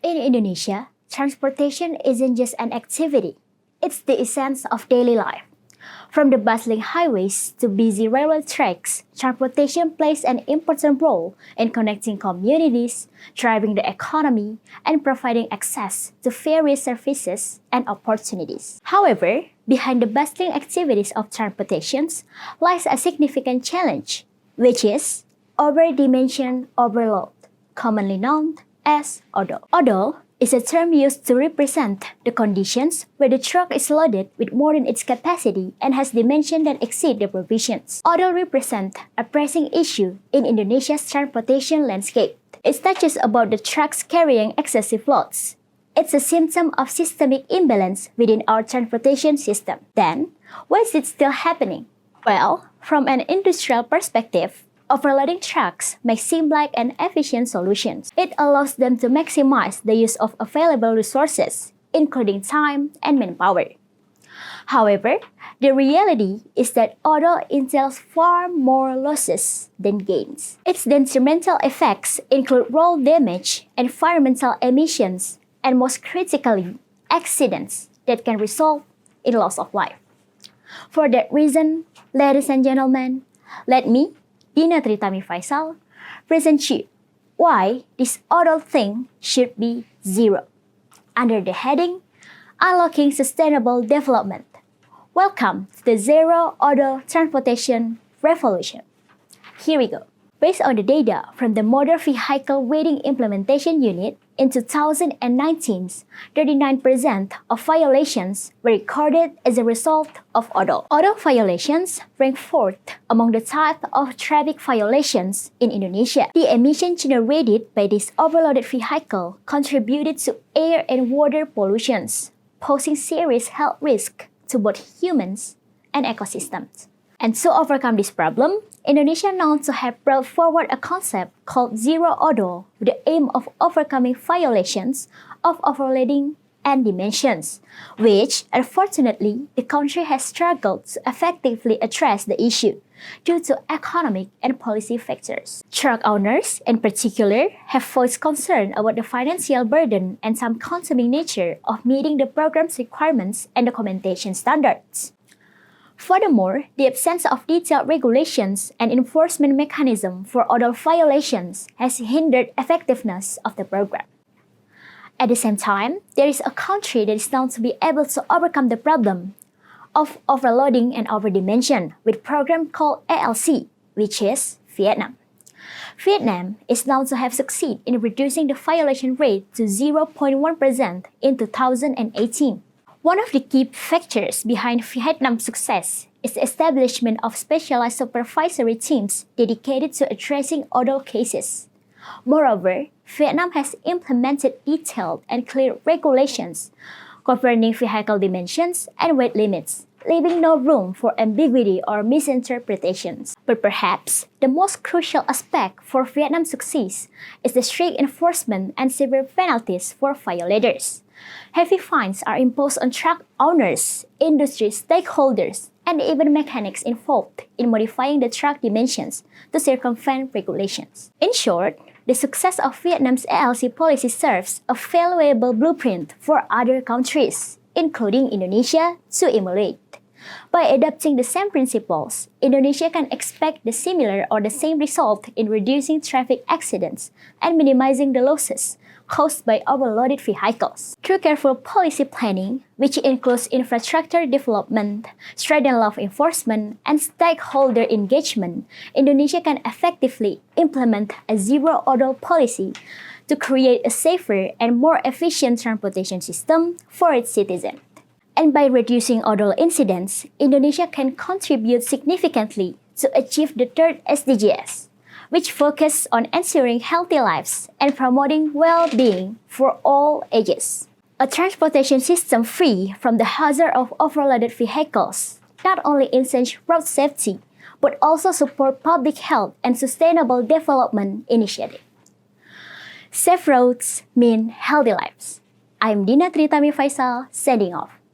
In Indonesia, transportation isn't just an activity, it's the essence of daily life. From the bustling highways to busy railway tracks, transportation plays an important role in connecting communities, driving the economy, and providing access to various services and opportunities. However, behind the bustling activities of transportation lies a significant challenge, which is over-dimension overload, commonly known as odol. Odol is a term used to represent the conditions where the truck is loaded with more than its capacity and has dimensions that exceed the provisions. Odol represents a pressing issue in Indonesia's transportation landscape. It's not just about the trucks carrying excessive loads. It's a symptom of systemic imbalance within our transportation system. Then, why is it still happening? Well, from an industrial perspective, overloading trucks may seem like an efficient solution. It allows them to maximize the use of available resources, including time and manpower. However, the reality is that odol entails far more losses than gains. Its detrimental effects include road damage, environmental emissions, and most critically, accidents that can result in loss of life. For that reason, ladies and gentlemen, let me, Dina Tritami Faisal, present you why this odol thing should be zero, under the heading Unlocking Sustainable Development. Welcome to the Zero Odol Transportation Revolution. Here we go. Based on the data from the Motor Vehicle Weighting Implementation Unit, in 2019, 39% of violations were recorded as a result of odol. Odol violations rank fourth among the type of traffic violations in Indonesia. The emission generated by this overloaded vehicle contributed to air and water pollutions, posing serious health risks to both humans and ecosystems. And to overcome this problem, Indonesia known to have brought forward a concept called zero odol with the aim of overcoming violations of overloading and dimensions, which, unfortunately, the country has struggled to effectively address the issue due to economic and policy factors. Truck owners, in particular, have voiced concern about the financial burden and time-consuming nature of meeting the program's requirements and documentation standards. Furthermore, the absence of detailed regulations and enforcement mechanism for odol violations has hindered effectiveness of the program. At the same time, there is a country that is known to be able to overcome the problem of overloading and overdimension with a program called ALC, which is Vietnam. Vietnam is known to have succeeded in reducing the violation rate to 0.1% in 2018. One of the key factors behind Vietnam's success is the establishment of specialized supervisory teams dedicated to addressing odol cases. Moreover, Vietnam has implemented detailed and clear regulations governing vehicle dimensions and weight limits, leaving no room for ambiguity or misinterpretations. But perhaps the most crucial aspect for Vietnam's success is the strict enforcement and severe penalties for violators. Heavy fines are imposed on truck owners, industry stakeholders, and even mechanics involved in modifying the truck dimensions to circumvent regulations. In short, the success of Vietnam's ALC policy serves a valuable blueprint for other countries, including Indonesia, to emulate. By adopting the same principles, Indonesia can expect the similar or the same result in reducing traffic accidents and minimizing the losses caused by overloaded vehicles. Through careful policy planning, which includes infrastructure development, stringent law enforcement, and stakeholder engagement, Indonesia can effectively implement a zero odol policy to create a safer and more efficient transportation system for its citizens. And by reducing odol incidents, Indonesia can contribute significantly to achieve the third SDGs, which focus on ensuring healthy lives and promoting well-being for all ages. A transportation system free from the hazard of overloaded vehicles not only ensures road safety, but also support public health and sustainable development initiatives. Safe roads mean healthy lives. I'm Dina Tritami Faisal, signing off.